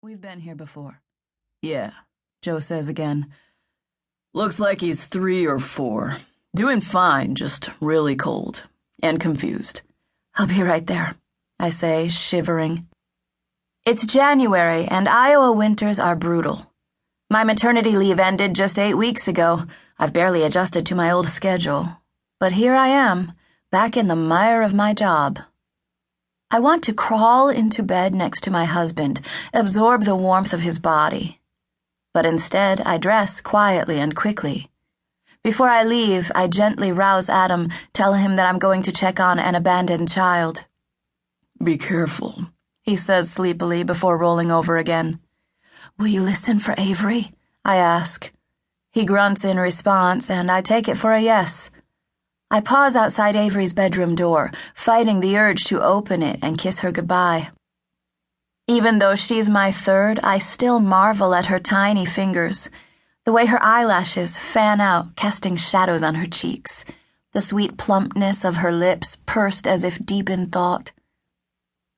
We've been here before. Yeah, Joe says again. Looks like he's 3 or 4. Doing fine, just really cold. And confused. I'll be right there, I say, shivering. It's January, and Iowa winters are brutal. My maternity leave ended just 8 weeks ago. I've barely adjusted to my old schedule. But here I am, back in the mire of my job. I want to crawl into bed next to my husband, absorb the warmth of his body. But instead, I dress quietly and quickly. Before I leave, I gently rouse Adam, tell him that I'm going to check on an abandoned child. Be careful, he says sleepily before rolling over again. Will you listen for Avery? I ask. He grunts in response, and I take it for a yes. I pause outside Avery's bedroom door, fighting the urge to open it and kiss her goodbye. Even though she's my third, I still marvel at her tiny fingers, the way her eyelashes fan out, casting shadows on her cheeks, the sweet plumpness of her lips pursed as if deep in thought.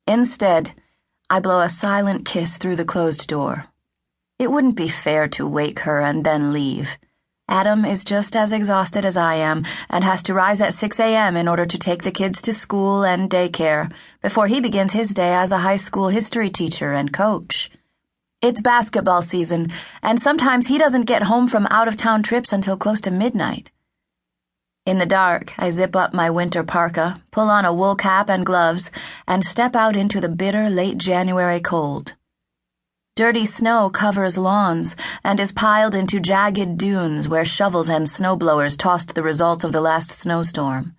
Instead, I blow a silent kiss through the closed door. It wouldn't be fair to wake her and then leave. Adam is just as exhausted as I am and has to rise at 6 a.m. in order to take the kids to school and daycare before he begins his day as a high school history teacher and coach. It's basketball season, and sometimes he doesn't get home from out-of-town trips until close to midnight. In the dark, I zip up my winter parka, pull on a wool cap and gloves, and step out into the bitter late January cold. Dirty snow covers lawns and is piled into jagged dunes where shovels and snowblowers tossed the results of the last snowstorm.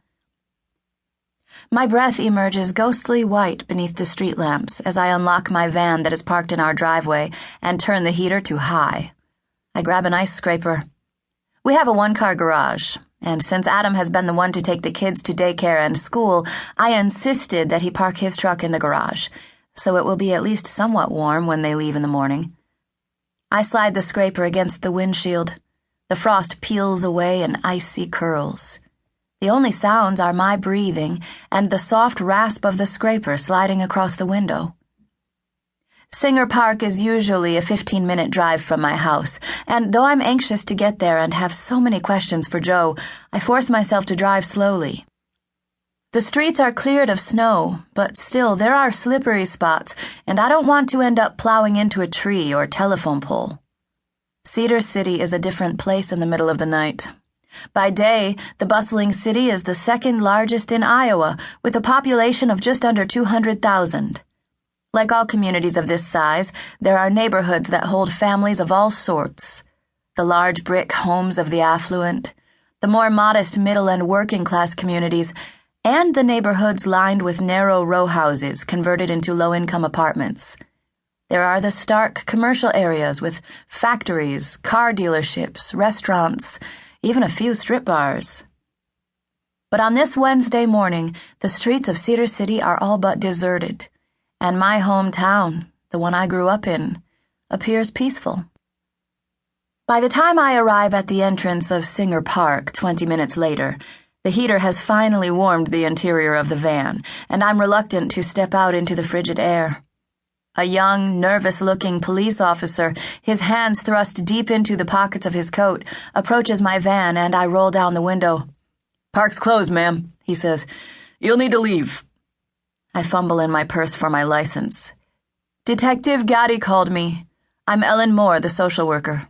My breath emerges ghostly white beneath the street lamps as I unlock my van that is parked in our driveway and turn the heater to high. I grab an ice scraper. We have a one-car garage, and since Adam has been the one to take the kids to daycare and school, I insisted that he park his truck in the garage, so it will be at least somewhat warm when they leave in the morning. I slide the scraper against the windshield. The frost peels away in icy curls. The only sounds are my breathing and the soft rasp of the scraper sliding across the window. Singer Park is usually a 15-minute drive from my house, and though I'm anxious to get there and have so many questions for Joe, I force myself to drive slowly. The streets are cleared of snow, but still there are slippery spots, and I don't want to end up plowing into a tree or telephone pole. Cedar City is a different place in the middle of the night. By day, the bustling city is the second largest in Iowa, with a population of just under 200,000. Like all communities of this size, there are neighborhoods that hold families of all sorts. The large brick homes of the affluent, the more modest middle and working class communities, and the neighborhoods lined with narrow row houses converted into low-income apartments. There are the stark commercial areas with factories, car dealerships, restaurants, even a few strip bars. But on this Wednesday morning, the streets of Cedar City are all but deserted, and my hometown, the one I grew up in, appears peaceful. By the time I arrive at the entrance of Singer Park 20 minutes later, the heater has finally warmed the interior of the van, and I'm reluctant to step out into the frigid air. A young, nervous-looking police officer, his hands thrust deep into the pockets of his coat, approaches my van, and I roll down the window. "Park's closed, ma'am," he says. "You'll need to leave." I fumble in my purse for my license. "Detective Gaddy called me. I'm Ellen Moore, the social worker."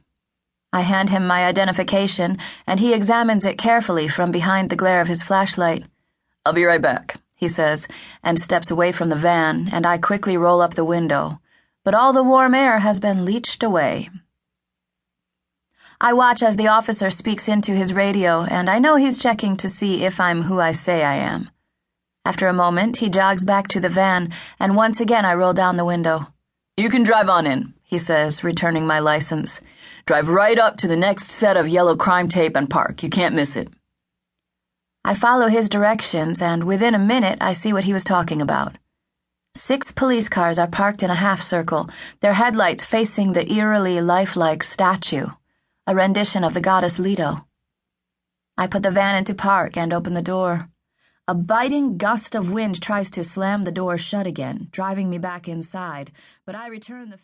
I hand him my identification, and he examines it carefully from behind the glare of his flashlight. "I'll be right back," he says, and steps away from the van, and I quickly roll up the window. But all the warm air has been leached away. I watch as the officer speaks into his radio, and I know he's checking to see if I'm who I say I am. After a moment, he jogs back to the van, and once again I roll down the window. "You can drive on in," he says, returning my license. "Drive right up to the next set of yellow crime tape and park. You can't miss it." I follow his directions, and within a minute I see what he was talking about. 6 police cars are parked in a half-circle, their headlights facing the eerily lifelike statue, a rendition of the goddess Leto. I put the van into park and open the door. A biting gust of wind tries to slam the door shut again, driving me back inside, but I return the